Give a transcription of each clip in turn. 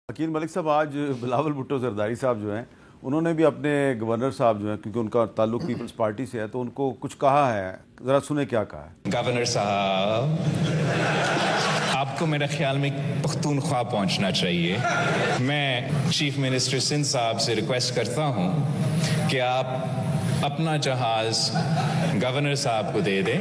عقیل ملک صاحب، آج بلاول بھٹو زرداری صاحب جو ہیں انہوں نے بھی اپنے گورنر صاحب جو ہیں، کیونکہ ان کا تعلق پیپلز پارٹی سے ہے، تو ان کو کچھ کہا ہے، ذرا سنیں کیا کہا ہے۔ گورنر صاحب، آپ کو میرے خیال میں پختونخوا پہنچنا چاہیے۔ میں چیف منسٹر سندھ صاحب سے ریکویسٹ کرتا ہوں کہ آپ اپنا جہاز گورنر صاحب کو دے دیں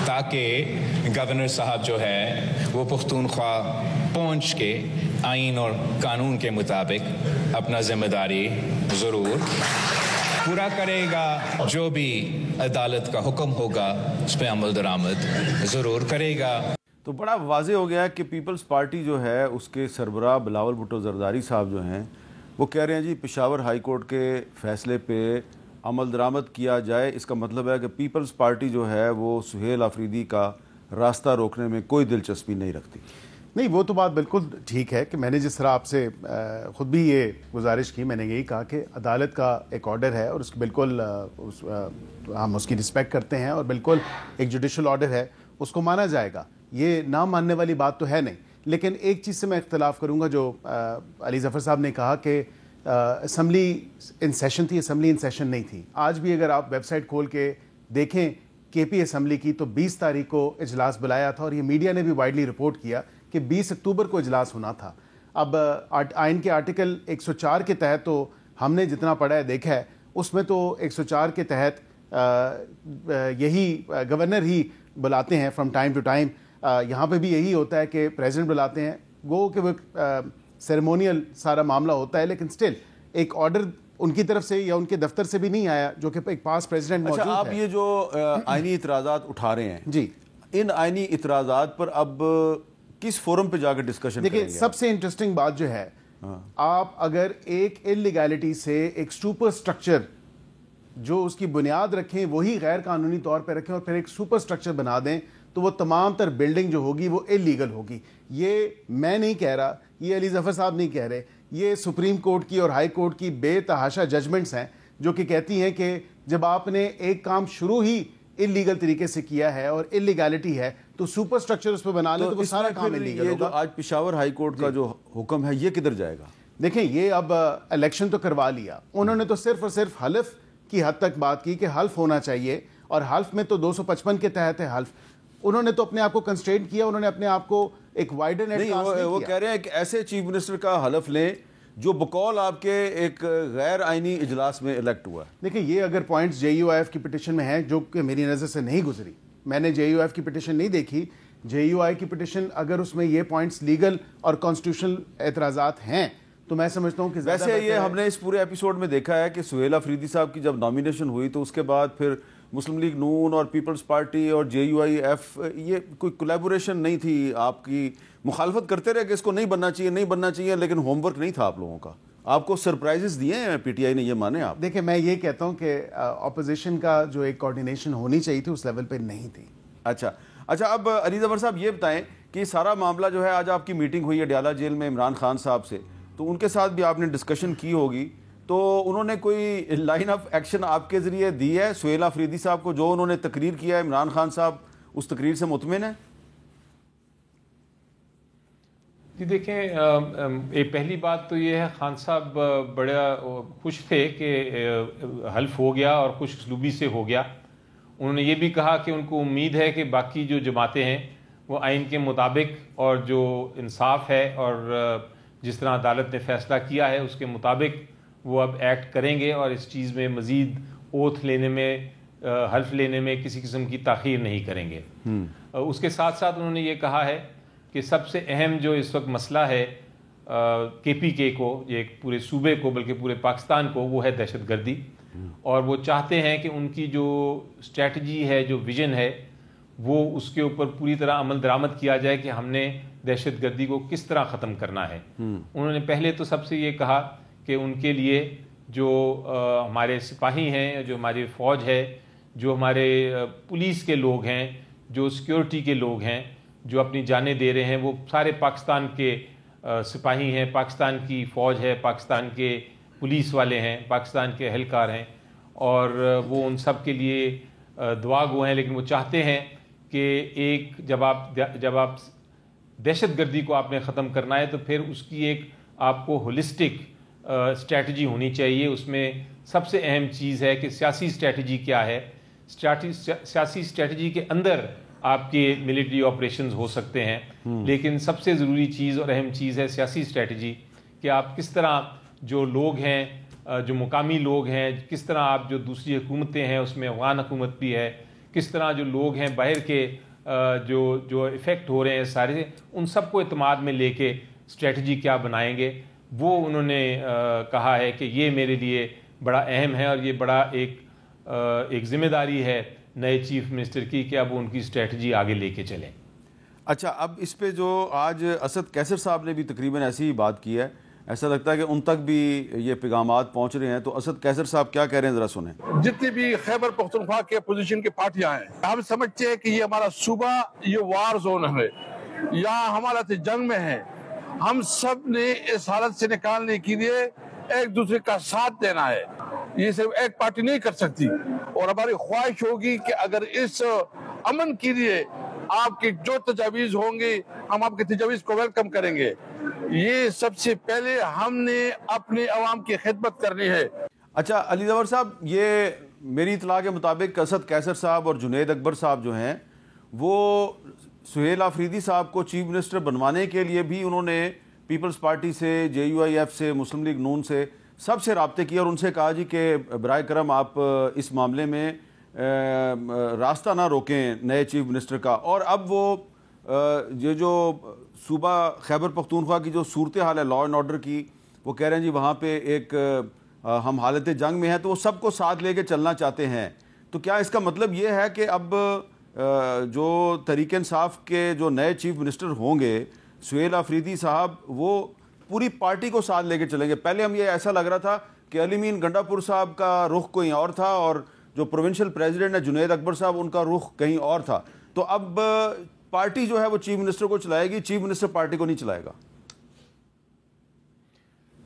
تاکہ گورنر صاحب جو ہے وہ پختونخوا پہنچ کے آئین اور قانون کے مطابق اپنا ذمہ داری ضرور پورا کرے گا، جو بھی عدالت کا حکم ہوگا اس پہ عمل درآمد ضرور کرے گا۔ تو بڑا واضح ہو گیا ہے کہ پیپلز پارٹی جو ہے اس کے سربراہ بلاول بھٹو زرداری صاحب جو ہیں وہ کہہ رہے ہیں جی پشاور ہائی کورٹ کے فیصلے پہ عمل درآمد کیا جائے۔ اس کا مطلب ہے کہ پیپلز پارٹی جو ہے وہ سہیل آفریدی کا راستہ روکنے میں کوئی دلچسپی نہیں رکھتی۔ نہیں، وہ تو بات بالکل ٹھیک ہے کہ میں نے جس طرح آپ سے خود بھی یہ گزارش کی، میں نے یہی کہا کہ عدالت کا ایک آرڈر ہے اور اس کی بالکل ہم اس کی رسپیکٹ کرتے ہیں اور بالکل ایک جوڈیشل آرڈر ہے، اس کو مانا جائے گا، یہ نہ ماننے والی بات تو ہے نہیں۔ لیکن ایک چیز سے میں اختلاف کروں گا، جو علی ظفر صاحب نے کہا کہ اسمبلی ان سیشن تھی، اسمبلی ان سیشن نہیں تھی۔ آج بھی اگر آپ ویب سائٹ کھول کے دیکھیں کے پی اسمبلی کی، تو 20 تاریخ کو اجلاس بلایا تھا اور یہ میڈیا نے بھی وائڈلی رپورٹ کیا کہ 20 اکتوبر کو اجلاس ہونا تھا۔ اب آئین کے آرٹیکل 104 کے تحت تو ہم نے جتنا پڑھا ہے دیکھا ہے، اس میں تو 104 کے تحت یہی گورنر ہی بلاتے ہیں فرام ٹائم ٹو ٹائم۔ یہاں پہ بھی یہی ہوتا ہے کہ پریزیڈنٹ بلاتے ہیں، گو کہ وہ سیریمونیل سارا معاملہ ہوتا ہے، لیکن سٹل ایک آرڈر ان کی طرف سے یا ان کے دفتر سے بھی نہیں آیا، جو کہ ایک پاس پریزیڈنٹ موجود ہے۔ اچھا، آپ یہ جو آئینی اعتراضات اٹھا رہے ہیں، جی، ان آئینی اعتراضات پر اب کس فورم پہ جا کے ڈسکشن کریں گے؟ دیکھیں، سب سے انٹرسٹنگ بات جو ہے، آپ اگر ایک انلیگیلٹی سے ایک سپر سٹرکچر جو اس کی بنیاد رکھیں وہی غیر قانونی طور پہ رکھیں اور پھر ایک سپر سٹرکچر بنا دیں، تو وہ تمام تر بلڈنگ جو ہوگی وہ انلیگل ہوگی۔ یہ میں نہیں کہہ رہا، یہ علی ظفر صاحب نہیں کہہ رہے، یہ سپریم کورٹ کی اور ہائی کورٹ کی بے تحاشا ججمنٹس ہیں جو کہ کہتی ہیں کہ جب آپ نے ایک کام شروع ہی انلیگل طریقے سے کیا ہے اور انلیگیلٹی ہے تو سپر سٹرکچر اس پہ بنا لیں تو وہ سارا کام انلیگل ہوگا۔ جو آج پشاور ہائی کورٹ کا جو حکم ہے یہ کدھر جائے گا؟ دیکھیں، یہ اب الیکشن تو کروا لیا انہوں نے، تو صرف اور صرف حلف کی حد تک بات کی کہ حلف ہونا چاہیے، اور حلف میں تو 255 کے تحت ہے حلف۔ انہوں نے تو اپنے آپ کو کنسٹرینٹ کیا، انہوں نے اپنے آپ کو ایک وائڈر نیٹ کاسٹ نہیں کیا۔ وہ کہہ رہے ہیں کہ ایسے چیف منسٹر کا حلف لیں جو بقول آپ کے ایک غیر آئینی اجلاس میں الیکٹ ہوا ہے۔ دیکھیں، یہ اگر points J U I F کی پٹیشن میں ہیں جو کہ میری نظر سے نہیں گزری، میں نے جے یو آئی ایف کی پٹیشن نہیں دیکھی، جے یو آئی کی پٹیشن اگر اس میں یہ پوائنٹس لیگل اور کانسٹیٹیوشنل اعتراضات ہیں تو میں سمجھتا ہوں کہ ویسے یہ ہم نے اس پورے ایپیسوڈ میں دیکھا ہے کہ سہیل آفریدی صاحب کی جب نامینیشن ہوئی تو اس کے بعد پھر مسلم لیگ نون اور پیپلز پارٹی اور جے یو آئی ایف، یہ کوئی کولیبوریشن نہیں تھی، آپ کی مخالفت کرتے رہے کہ اس کو نہیں بننا چاہیے نہیں بننا چاہیے، لیکن ہوم ورک نہیں تھا آپ لوگوں کا، آپ کو سرپرائزز دیے ہیں پی ٹی آئی نے، یہ مانے آپ؟ دیکھیں، میں یہ کہتا ہوں کہ اپوزیشن کا جو ایک کوارڈینیشن ہونی چاہیے تھی اس لیول پہ نہیں تھی۔ اچھا، اب علی ظفر صاحب یہ بتائیں کہ سارا معاملہ جو ہے، آج آپ کی میٹنگ ہوئی ہے ڈیالہ جیل میں عمران خان صاحب سے، تو ان کے ساتھ بھی آپ نے ڈسکشن کی ہوگی، تو انہوں نے کوئی لائن آف ایکشن آپ کے ذریعے دی ہے سہیل آفریدی صاحب کو؟ جو انہوں نے تقریر کیا ہے عمران خان صاحب اس تقریر سے مطمئن ہے؟ جی دیکھیں، پہلی بات تو یہ ہے، خان صاحب بڑا خوش تھے کہ حلف ہو گیا اور خوش اسلوبی سے ہو گیا۔ انہوں نے یہ بھی کہا کہ ان کو امید ہے کہ باقی جو جماعتیں ہیں وہ آئین کے مطابق اور جو انصاف ہے اور جس طرح عدالت نے فیصلہ کیا ہے اس کے مطابق وہ اب ایکٹ کریں گے اور اس چیز میں مزید اوتھ لینے میں، حلف لینے میں کسی قسم کی تاخیر نہیں کریں گے۔ اس کے ساتھ ساتھ انہوں نے یہ کہا ہے کہ سب سے اہم جو اس وقت مسئلہ ہے کے پی کے کو، یہ پورے صوبے کو بلکہ پورے پاکستان کو، وہ ہے دہشت گردی، اور وہ چاہتے ہیں کہ ان کی جو اسٹریٹجی ہے، جو ویژن ہے، وہ اس کے اوپر پوری طرح عمل درآمد کیا جائے کہ ہم نے دہشت گردی کو کس طرح ختم کرنا ہے۔ انہوں نے پہلے تو سب سے یہ کہا کہ ان کے لیے جو ہمارے سپاہی ہیں، جو ہماری فوج ہے، جو ہمارے پولیس کے لوگ ہیں، جو سیکیورٹی کے لوگ ہیں، جو اپنی جانیں دے رہے ہیں، وہ سارے پاکستان کے سپاہی ہیں، پاکستان کی فوج ہے، پاکستان کے پولیس والے ہیں، پاکستان کے اہلکار ہیں، اور وہ ان سب کے لیے دعا گو ہیں۔ لیکن وہ چاہتے ہیں کہ جب آپ دہشت گردی کو آپ نے ختم کرنا ہے تو پھر اس کی ایک آپ کو ہولسٹک اسٹریٹجی ہونی چاہیے. اس میں سب سے اہم چیز ہے کہ سیاسی اسٹریٹجی کیا ہے. سیاسی اسٹریٹجی کے اندر آپ کے ملٹری آپریشنز ہو سکتے ہیں, لیکن سب سے ضروری چیز اور اہم چیز ہے سیاسی اسٹریٹجی, کہ آپ کس طرح جو لوگ ہیں, جو مقامی لوگ ہیں, کس طرح آپ جو دوسری حکومتیں ہیں اس میں افغان حکومت بھی ہے, کس طرح جو لوگ ہیں باہر کے جو افیکٹ ہو رہے ہیں سارے, ان سب کو اعتماد میں لے کے اسٹریٹجی کیا بنائیں گے. وہ انہوں نے کہا ہے کہ یہ میرے لیے بڑا اہم ہے اور یہ بڑا ایک ذمہ داری ہے نئے چیف منسٹر کی کہ اب ان کی اسٹریٹجی آگے لے کے چلیں. اچھا, اب اس پہ جو آج اسد قیصر صاحب نے بھی تقریباً ایسی ہی بات کی ہے, ایسا لگتا ہے کہ ان تک بھی یہ پیغامات پہنچ رہے ہیں, تو اسد قیصر صاحب کیا کہہ رہے ہیں ذرا سنیں. جتنی بھی خیبر پختونخوا کے اپوزیشن کی پارٹیاں ہیں, ہم سمجھتے ہیں کہ یہ ہمارا صوبہ یہ وار زون ہے, یہاں ہم حالت جنگ میں ہیں. ہم سب نے اس حالت سے نکالنے کے لیے ایک دوسرے کا ساتھ دینا ہے. یہ صرف ایک پارٹی نہیں کر سکتی, اور ہماری خواہش ہوگی کہ اگر اس امن کے لیے آپ کی جو تجاویز ہوں گی ہم آپ کی تجاویز کو ویلکم کریں گے. یہ سب سے پہلے ہم نے اپنے عوام کی خدمت کرنی ہے. اچھا علی زفر صاحب, یہ میری اطلاع کے مطابق اسد قیصر صاحب اور جنید اکبر صاحب جو ہیں وہ سہیل آفریدی صاحب کو چیف منسٹر بنوانے کے لیے بھی انہوں نے پیپلز پارٹی سے, JUIF سے, مسلم لیگ نون سے, سب سے رابطے کیے اور ان سے کہا جی کہ برائے کرم آپ اس معاملے میں راستہ نہ روکیں نئے چیف منسٹر کا. اور اب وہ یہ جو صوبہ خیبر پختونخوا کی جو صورتحال ہے لا اینڈ آرڈر کی, وہ کہہ رہے ہیں جی وہاں پہ ایک ہم حالت جنگ میں ہیں, تو وہ سب کو ساتھ لے کے چلنا چاہتے ہیں. تو کیا اس کا مطلب یہ ہے کہ اب جو تحریک انصاف کے جو نئے چیف منسٹر ہوں گے سہیل آفریدی صاحب, وہ پوری پارٹی کو ساتھ لے کے چلیں گے؟ پہلے ہم یہ ایسا لگ رہا تھا کہ علی مین گنڈا پور صاحب کا رخ کوئی اور تھا اور جو پروونشل پریزیڈنٹ ہے جنید اکبر صاحب ان کا رخ کہیں اور تھا. تو اب پارٹی جو ہے وہ چیف منسٹر کو چلائے گی, چیف منسٹر پارٹی کو نہیں چلائے گا.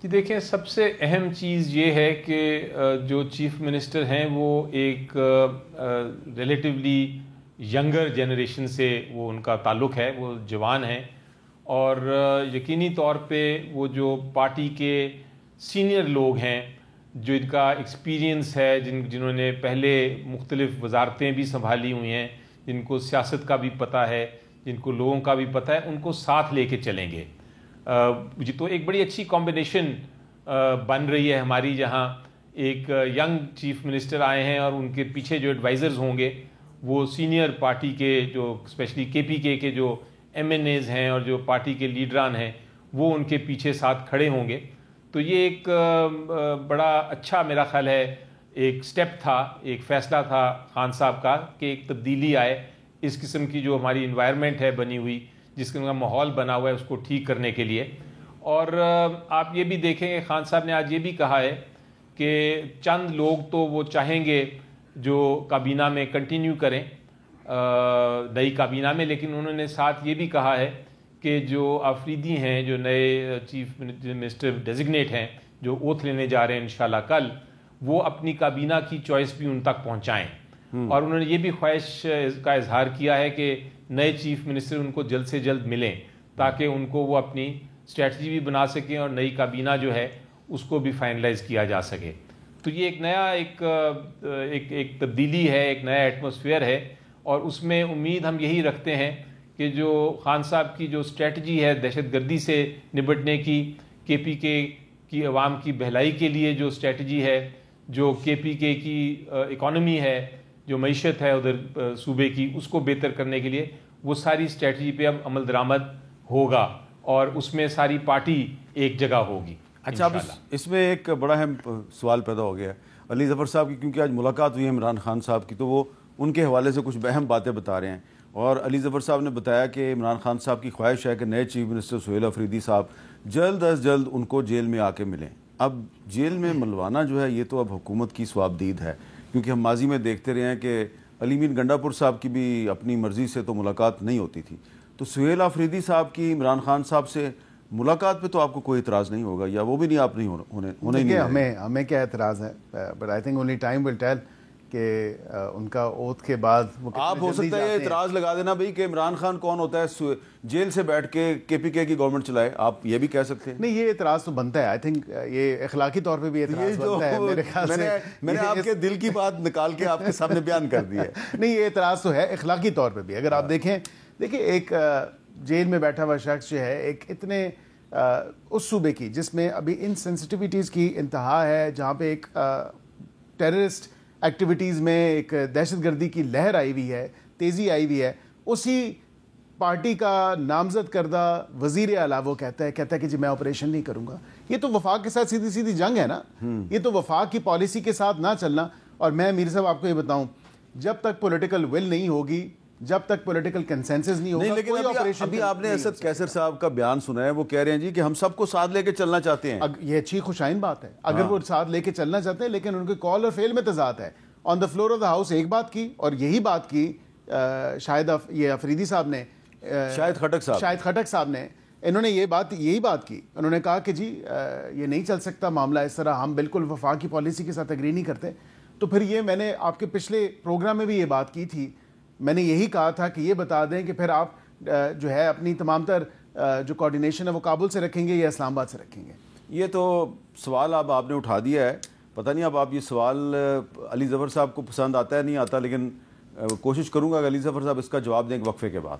جی دیکھیں, سب سے اہم چیز یہ ہے کہ جو چیف منسٹر ہیں وہ ایک ریلیٹیولی ینگر جنریشن سے وہ ان کا تعلق ہے, وہ جوان ہیں, اور یقینی طور پہ وہ جو پارٹی کے سینئر لوگ ہیں, جو ان کا ایکسپیرینس ہے, جنہوں نے پہلے مختلف وزارتیں بھی سنبھالی ہوئی ہیں, جن کو سیاست کا بھی پتہ ہے, جن کو لوگوں کا بھی پتہ ہے, ان کو ساتھ لے کے چلیں گے. تو ایک بڑی اچھی کمبینیشن بن رہی ہے ہماری, جہاں ایک ینگ چیف منسٹر آئے ہیں اور ان کے پیچھے جو ایڈوائزرز ہوں گے وہ سینئر پارٹی کے, جو اسپیشلی KPK کے جو MNAs ہیں اور جو پارٹی کے لیڈران ہیں, وہ ان کے پیچھے ساتھ کھڑے ہوں گے. تو یہ ایک بڑا اچھا میرا خیال ہے ایک سٹیپ تھا, ایک فیصلہ تھا خان صاحب کا کہ ایک تبدیلی آئے اس قسم کی جو ہماری انوائرمنٹ ہے بنی ہوئی, جس قسم کا ماحول بنا ہوا ہے اس کو ٹھیک کرنے کے لیے. اور آپ یہ بھی دیکھیں کہ خان صاحب نے آج یہ بھی کہا ہے کہ چند لوگ تو وہ چاہیں گے جو کابینہ میں کنٹینیو کریں نئی کابینہ میں, لیکن انہوں نے ساتھ یہ بھی کہا ہے کہ جو آفریدی ہیں, جو نئے چیف منسٹر ڈیزگنیٹ ہیں, جو اوتھ لینے جا رہے ہیں انشاءاللہ کل, وہ اپنی کابینہ کی چوائس بھی ان تک پہنچائیں. اور انہوں نے یہ بھی خواہش کا اظہار کیا ہے کہ نئے چیف منسٹر ان کو جلد سے جلد ملیں تاکہ ان کو وہ اپنی اسٹریٹجی بھی بنا سکیں اور نئی کابینہ جو ہے اس کو بھی فائنلائز کیا جا سکے. تو یہ ایک نیا ایک تبدیلی ہے, ایک نیا ایٹماسفیئر ہے, اور اس میں امید ہم یہی رکھتے ہیں کہ جو خان صاحب کی جو اسٹریٹجی ہے دہشت گردی سے نبٹنے کی, KPK کی عوام کی بھلائی کے لیے جو اسٹریٹجی ہے, جو KPK کی اکانومی ہے, جو معیشت ہے ادھر صوبے کی, اس کو بہتر کرنے کے لیے وہ ساری اسٹریٹجی پہ اب عمل درآمد ہوگا اور اس میں ساری پارٹی ایک جگہ ہوگی. اچھا, اب اس میں ایک بڑا اہم سوال پیدا ہو گیا علی ظفر صاحب کی, کیونکہ آج ملاقات ہوئی ہے عمران خان صاحب کی, تو وہ ان کے حوالے سے کچھ اہم باتیں بتا رہے ہیں. اور علی ظفر صاحب نے بتایا کہ عمران خان صاحب کی خواہش ہے کہ نئے چیف منسٹر سہیل آفریدی صاحب جلد از جلد ان کو جیل میں آ کے ملیں. اب جیل میں ملوانا جو ہے یہ تو اب حکومت کی ثوابدید ہے, کیونکہ ہم ماضی میں دیکھتے رہے ہیں کہ علی مین گنڈا پور صاحب کی بھی اپنی مرضی سے تو ملاقات نہیں ہوتی تھی. تو سہیل آفریدی صاحب کی عمران خان صاحب سے ملاقات پہ تو آپ کو کوئی اعتراض نہیں ہوگا, یا وہ بھی نہیں آپ نہیں ہونے ہمیں کیا اعتراض ہے, but I think only time will tell کہ ان کا اوتھ کے بعد وہ آپ ہو سکتا ہے اعتراض لگا دینا بھائی کہ عمران خان کون ہوتا ہے جیل سے بیٹھ کے پی کے کی گورنمنٹ چلائے, آپ یہ بھی کہہ سکتے ہیں. نہیں, یہ اعتراض تو بنتا ہے, آئی تھنک یہ اخلاقی طور پہ بھی اعتراض بنتا ہے میرے خیال سے. میں نے آپ کے دل کی بات نکال کے آپ کے سامنے بیان کر دی ہے. نہیں, یہ اعتراض تو ہے اخلاقی طور پہ بھی. اگر آپ دیکھیں ایک جیل میں بیٹھا ہوا شخص جو ہے ایک اتنے اس صوبے کی جس میں ابھی ان سینسٹیوٹیز کی انتہا ہے, جہاں پہ ایک ٹیررسٹ ایکٹیویٹیز میں ایک دہشت گردی کی لہر آئی ہوئی ہے, تیزی آئی ہوئی ہے, اسی پارٹی کا نامزد کردہ وزیر اعلیٰ وہ کہتا ہے کہ جی میں آپریشن نہیں کروں گا. یہ تو وفاق کے ساتھ سیدھی سیدھی جنگ ہے نا, یہ تو وفاق کی پالیسی کے ساتھ نہ چلنا. اور میں میر صاحب آپ کو یہ بتاؤں, جب تک پولیٹیکل ول نہیں ہوگی, جب تک پولیٹیکل کنسنسس نہیں ہوگا, لیکن ابھی آپ نے اسد کیسر صاحب کا بیان سنا ہے, وہ کہہ رہے ہیں جی کہ ہم سب کو ساتھ لے کے چلنا چاہتے ہیں. یہ اچھی خوشائن بات ہے اگر وہ ساتھ لے کے چلنا چاہتے ہیں, لیکن ان کے کال اور فیل میں تضاد ہے. On the floor of the house ایک بات کی, اور یہی بات کی شاید یہ افریدی صاحب نے, شاہد خٹک صاحب نے, انہوں نے یہی بات کی. انہوں نے کہا کہ جی یہ نہیں چل سکتا معاملہ اس طرح, ہم بالکل وفاق کی پالیسی کے ساتھ اگری نہیں کرتے. تو پھر یہ میں نے آپ کے پچھلے پروگرام میں بھی یہ بات کی تھی, میں نے یہی کہا تھا کہ یہ بتا دیں کہ پھر آپ جو ہے اپنی تمام تر جو کوارڈینیشن ہے وہ کابل سے رکھیں گے یا اسلام آباد سے رکھیں گے. یہ تو سوال اب آپ نے اٹھا دیا ہے, پتہ نہیں اب آپ یہ سوال علی ظفر صاحب کو پسند آتا ہے نہیں آتا, لیکن کوشش کروں گا کہ علی ظفر صاحب اس کا جواب دیں وقفے کے بعد.